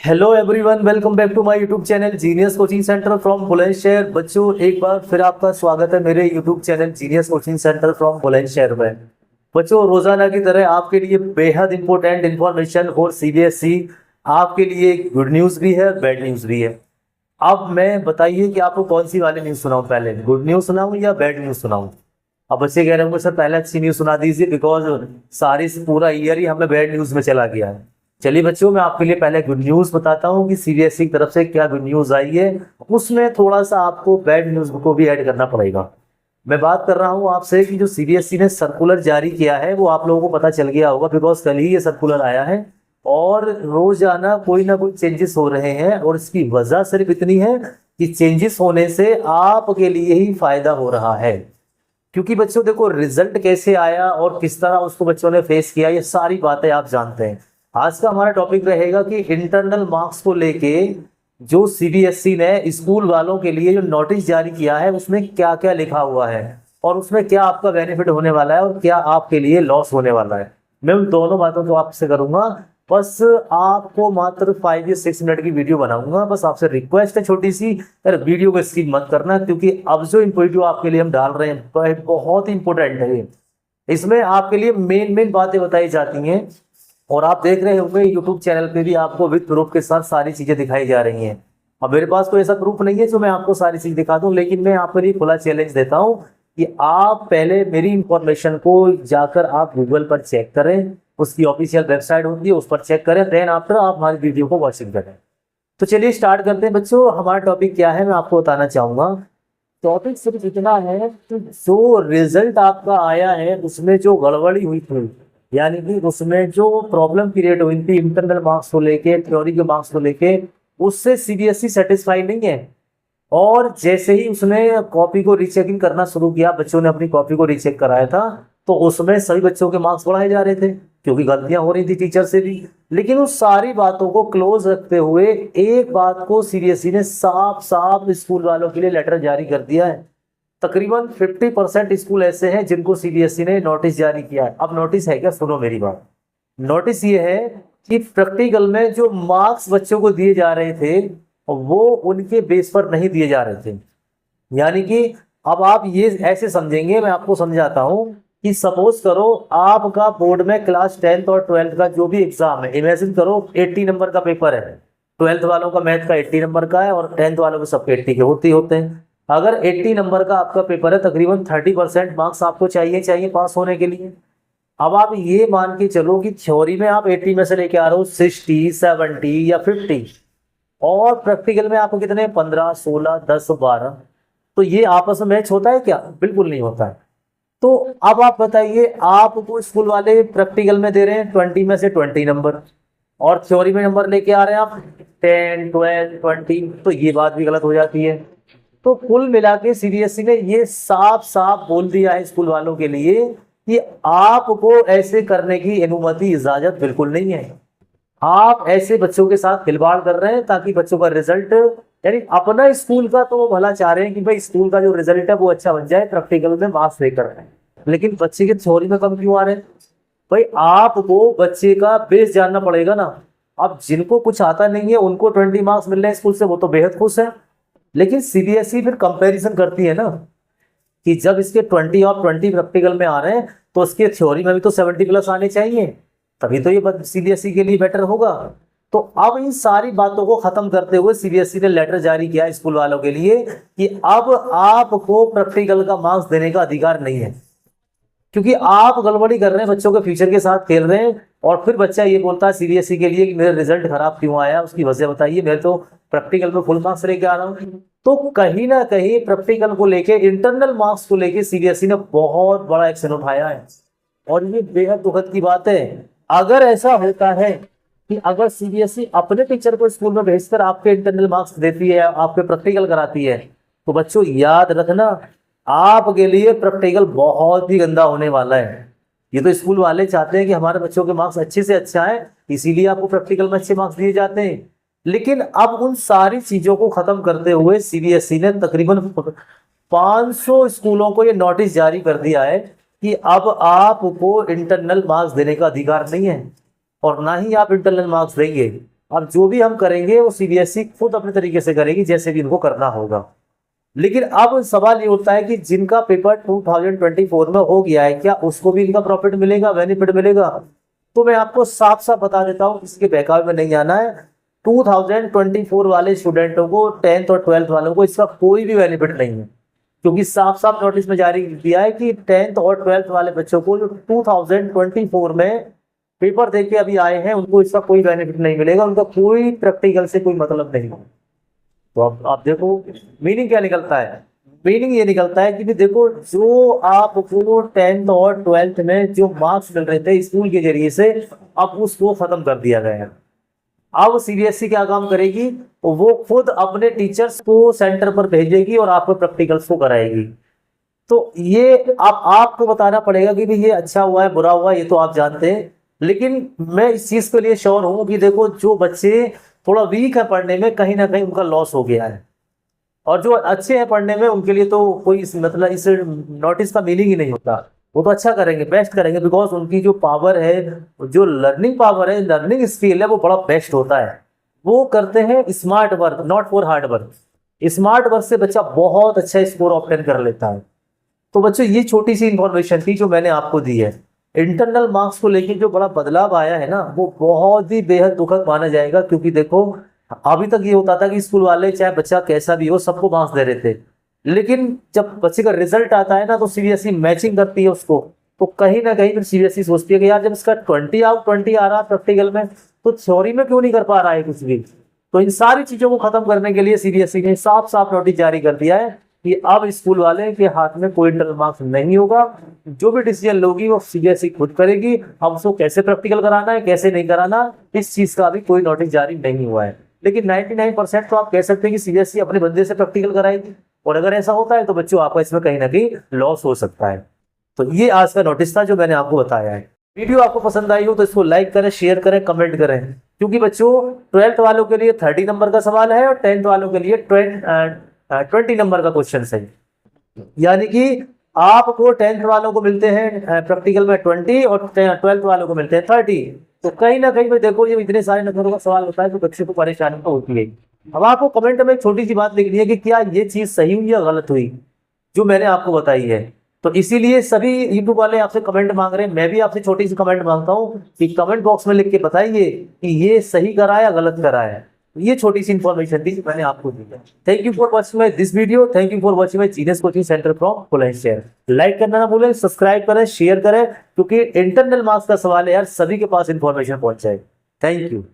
Hello everyone, welcome back to my YouTube channel genius coaching centre from Bulandshahr. बच्चों, एक बार फिर आपका स्वागत है मेरे YouTube channel genius coaching centre from Bulandshahr में। बच्चों, रोजाना की तरह आपके लिए बेहद इंपॉर्टेंट इंफॉर्मेशन और सीबीएसई आपके लिए गुड न्यूज़ भी है, बैड न्यूज़ भी है। अब मैं बताइए कि आपको कौन सी वाली न्यूज़ सुनाऊं, पहले गुड न्यूज़ सुनाऊं या बैड न्यूज़ सुनाऊं। अब बच्चे कह रहे होंगे सर पहले अच्छी न्यूज़ सुना दीजिए, बिकॉज सारी पूरा ईयर ही हमें बैड न्यूज़ में चला गया है। चलिए बच्चों, मैं आपके लिए पहले गुड न्यूज़ बताता हूँ कि सीबीएसई की तरफ से क्या गुड न्यूज़ आई है। उसमें थोड़ा सा आपको बैड न्यूज़ को भी ऐड करना पड़ेगा। मैं बात कर रहा हूँ आपसे कि जो सीबीएसई ने सर्कुलर जारी किया है वो आप लोगों को पता चल गया होगा, बिकॉज कल ही ये सर्कुलर आया है और रोजाना कोई ना कोई चेंजेस हो रहे हैं। और इसकी वजह सिर्फ इतनी है कि चेंजेस होने से आपके लिए ही फायदा हो रहा है। क्योंकि बच्चों देखो, रिजल्ट कैसे आया और किस तरह उसको बच्चों ने फेस किया, ये सारी बातें आप जानते हैं। आज का हमारा टॉपिक रहेगा कि इंटरनल मार्क्स को लेके जो सीबीएसई ने स्कूल वालों के लिए जो नोटिस जारी किया है उसमें क्या क्या लिखा हुआ है और उसमें क्या आपका बेनिफिट होने वाला है और क्या आपके लिए लॉस होने वाला है। मैं उन दोनों बातों को आपसे करूंगा। बस आपको मात्र 5 या 6 मिनट की वीडियो बनाऊंगा। बस आपसे रिक्वेस्ट है छोटी सी, यार वीडियो को स्किप मत करना, क्योंकि अब जो वीडियो आपके लिए हम डाल रहे हैं बहुत इंपॉर्टेंट है। इसमें आपके लिए मेन मेन बातें बताई जाती हैं और आप देख रहे होंगे यूट्यूब चैनल पे भी आपको विद प्रूफ के साथ सारी चीजें दिखाई जा रही हैं। अब मेरे पास कोई ऐसा प्रूफ नहीं है जो मैं आपको सारी चीज दिखा दूं, लेकिन मैं आपके लिए खुला चैलेंज देता हूं कि आप पहले मेरी इंफॉर्मेशन को जाकर आप गूगल पर चेक करें, उसकी ऑफिशियल वेबसाइट होती है उस पर चेक करें, देन आफ्टर आप हमारी वीडियो को वॉचिंग करें। तो चलिए स्टार्ट करते हैं बच्चों। हमारा टॉपिक क्या है मैं आपको बताना चाहूंगा। टॉपिक सिर्फ इतना है कि जो रिजल्ट आपका आया है उसमें जो गड़बड़ी हुई थी, यानी कि उसमें जो प्रॉब्लम क्रिएट हुई थी इंटरनल मार्क्स को लेके, थ्योरी के मार्क्स को लेके, उससे सीबीएसई सेटिस्फाई नहीं है। और जैसे ही उसने कॉपी को रीचेकिंग करना शुरू किया, बच्चों ने अपनी कॉपी को रीचेक कराया था, तो उसमें सभी बच्चों के मार्क्स बढ़ाए जा रहे थे क्योंकि गलतियां हो रही थी टीचर से भी। लेकिन उस सारी बातों को क्लोज रखते हुए एक बात को सीबीएसई ने साफ साफ स्कूल वालों के लिए लेटर जारी कर दिया है। तकरीबन 50% स्कूल ऐसे हैं जिनको सीबीएसई ने नोटिस जारी किया है। अब नोटिस है क्या, सुनो मेरी बात। नोटिस ये है कि प्रैक्टिकल में जो मार्क्स बच्चों को दिए जा रहे थे वो उनके बेस पर नहीं दिए जा रहे थे। यानी कि अब आप ये ऐसे समझेंगे, मैं आपको समझाता हूं कि सपोज करो आपका बोर्ड में क्लास 10th और 12th का जो भी एग्जाम है, इमेजिन करो 80 नंबर का पेपर है। 12th वालों का मैथ का 80 नंबर का है और 10th वालों के सबके 80 के होते हैं। अगर 80 नंबर का आपका पेपर है, तकरीबन 30% मार्क्स आपको चाहिए पास होने के लिए। अब आप ये मान के चलो कि थ्योरी में आप 80 में से लेके आ रहे हो 60, 70 या 50, और प्रैक्टिकल में आपको कितने 15, 16, 10, 12। तो ये आपस में मैच होता है क्या? बिल्कुल नहीं होता है। तो अब आप बताइए, आपको स्कूल वाले प्रैक्टिकल में दे रहे हैं 20 में से 20 नंबर और थ्योरी में नंबर लेके आ रहे हैं आप 10, 12, 20, तो ये बात भी गलत हो जाती है। तो कुल मिला के सीबीएसई ने ये साफ साफ बोल दिया है स्कूल वालों के लिए कि आपको ऐसे करने की अनुमति, इजाजत बिल्कुल नहीं है। आप ऐसे बच्चों के साथ खिलवाड़ कर रहे हैं ताकि बच्चों का रिजल्ट, यानी अपना स्कूल का तो वो भला चाह रहे हैं कि भाई स्कूल का जो रिजल्ट है वो अच्छा बन जाए, प्रैक्टिकल में मार्क्स लेकर रहे हैं, लेकिन बच्चे के थ्योरी में कम क्यों आ रहे हैं? भाई आपको बच्चे का बेस जानना पड़ेगा ना। अब जिनको कुछ आता नहीं है उनको 20 मार्क्स मिल रहे हैं स्कूल से, वो तो बेहद खुश है। लेकिन सीबीएसई फिर कंपैरिजन करती है ना कि जब इसके 20 और 20 प्रैक्टिकल में आ रहे हैं तो उसके थ्योरी में भी तो 70 प्लस आने चाहिए, तभी तो ये सीबीएसई के लिए बेटर होगा। तो अब इन सारी बातों को खत्म करते हुए सीबीएसई ने लेटर जारी किया स्कूल वालों के लिए कि अब आपको प्रैक्टिकल का मार्क्स देने का अधिकार नहीं है, क्योंकि आप गड़बड़ी कर रहे हैं, बच्चों के फ्यूचर के साथ खेल रहे हैं। और फिर बच्चा ये बोलता है सीबीएसई के लिए कि मेरा रिजल्ट खराब क्यों आया, उसकी वजह बताइए, मैं तो प्रैक्टिकल में फुल मार्क्स लेके आ रहा हूँ। तो कहीं ना कहीं प्रैक्टिकल को लेके, इंटरनल मार्क्स को लेके सीबीएसई ने बहुत बड़ा एक्शन उठाया है और ये बेहद दुखद की बात है। अगर ऐसा होता है कि अगर सीबीएसई अपने टीचर को स्कूल में भेजकर आपके इंटरनल मार्क्स देती है, आपके प्रैक्टिकल कराती है, तो बच्चों याद रखना आपके लिए प्रैक्टिकल बहुत ही गंदा होने वाला है। ये तो स्कूल वाले चाहते हैं कि हमारे बच्चों के मार्क्स अच्छे से अच्छा है, इसीलिए आपको प्रैक्टिकल में अच्छे मार्क्स दिए जाते हैं। लेकिन अब उन सारी चीजों को खत्म करते हुए सीबीएसई ने तकरीबन 500 स्कूलों को ये नोटिस जारी कर दिया है कि अब आपको इंटरनल मार्क्स देने का अधिकार नहीं है और ना ही आप इंटरनल मार्क्स देंगे। अब जो भी हम करेंगे वो सीबीएसई खुद अपने तरीके से करेगी, जैसे भी इनको करना होगा। लेकिन अब सवाल ये उठता है कि जिनका पेपर 2024 में हो गया है, क्या उसको भी इनका प्रॉफिट मिलेगा, बेनिफिट मिलेगा? तो मैं आपको साफ साफ बता देता हूँ, किसी के बहकावे में नहीं आना है। 2024 वाले स्टूडेंटों को, 10th और 12th वालों को इसका कोई भी बेनिफिट नहीं है, क्योंकि साफ साफ नोटिस में जारी किया है कि 10th और 12th वाले बच्चों को जो 2024 में पेपर दे के अभी आए हैं, उनको इसका कोई बेनिफिट नहीं मिलेगा, उनका कोई प्रैक्टिकल से कोई मतलब नहीं। तो अब आप देखो मीनिंग क्या निकलता है। मीनिंग ये निकलता है कि भी देखो, जो आपको 10th और 12th में जो मार्क्स मिल रहे थे स्कूल के जरिए से, अब उसको खत्म कर दिया गया है। अब सीबीएसई क्या काम करेगी, वो खुद अपने टीचर्स को सेंटर पर भेजेगी और आपको प्रैक्टिकल्स को कराएगी। तो ये अब आपको बताना पड़ेगा कि भी ये अच्छा हुआ है बुरा हुआ, ये तो आप जानते हैं। लेकिन मैं इस चीज के लिए श्योर हूं कि देखो, जो बच्चे थोड़ा वीक है पढ़ने में, कहीं ना कहीं उनका लॉस हो गया है, और जो अच्छे हैं पढ़ने में उनके लिए तो कोई मतलब इस नोटिस का मीनिंग ही नहीं होता। वो तो अच्छा करेंगे, बेस्ट करेंगे, बिकॉज उनकी जो पावर है, जो लर्निंग पावर है, लर्निंग स्किल है, वो बड़ा बेस्ट होता है। वो करते हैं smart work, not for hard work. Smart work से बच्चा बहुत अच्छा स्कोर ऑब्टेन कर लेता है। तो बच्चों, ये छोटी सी इंफॉर्मेशन थी जो मैंने आपको दी है। इंटरनल मार्क्स को लेकर जो बड़ा बदलाव आया है ना, वो बहुत ही बेहद दुखद माना जाएगा, क्योंकि देखो, अभी तक ये होता था कि स्कूल वाले चाहे बच्चा कैसा भी हो सबको मार्क्स दे रहे थे, लेकिन जब बच्चे का रिजल्ट आता है ना, तो सीबीएसई मैचिंग करती है उसको। तो कहीं ना कहीं फिर सीबीएसई सोचती है कि यार, जब इसका 20 आउट 20 आ रहा है प्रैक्टिकल में, तो थ्योरी में क्यों नहीं कर पा रहा है कुछ भी। तो इन सारी चीजों को खत्म करने के लिए सीबीएसई ने साफ साफ नोटिस जारी कर दिया है कि अब स्कूल वाले के हाथ में कोई इंटरनल मार्क्स नहीं होगा। जो भी डिसीजन लोगी वो सीबीएसई खुद करेगी। अब उसको कैसे प्रैक्टिकल कराना है, कैसे नहीं कराना, इस चीज का अभी कोई नोटिस जारी नहीं हुआ है। लेकिन 99% तो आप कह सकते हैं कि सीबीएसई अपने बंदे से प्रैक्टिकल कराएगी, और अगर ऐसा होता है तो बच्चों आपका इसमें कहीं ना कहीं लॉस हो सकता है। तो ये आज का नोटिस था जो मैंने आपको बताया है। वीडियो आपको पसंद आई हो तो इसको लाइक करें, शेयर करें, कमेंट करें, क्योंकि बच्चों 12th वालों के लिए 30 नंबर का सवाल है और 10th वालों के लिए 20 नंबर का क्वेश्चन है। यानी कि आपको 10th वालों को मिलते हैं प्रैक्टिकल में 20 और 12th वालों को मिलते हैं 30। तो कहीं ना कहीं देखो, ये इतने सारे नंबरों का सवाल होता है तो बच्चे को परेशानी तो होती है। अब आपको कमेंट में एक छोटी सी बात लिखनी है कि क्या ये चीज सही हुई या गलत हुई जो मैंने आपको बताई है। तो इसीलिए सभी यूट्यूब वाले आपसे कमेंट मांग रहे हैं, मैं भी आपसे छोटी सी कमेंट मांगता हूँ कि कमेंट बॉक्स में लिख के बताइए कि ये सही करा या गलत करा है। ये छोटी सी इन्फॉर्मेशन थी जो मैंने आपको दी है। Thank you for watching my this video, thank you for watching my genius coaching centre from Bulandshahr. Like करना ना भूलें, सब्सक्राइब करें, शेयर करें, क्योंकि इंटरनल मार्क्स का सवाल है यार, सभी के पास इन्फॉर्मेशन पहुंच जाए। Thank you.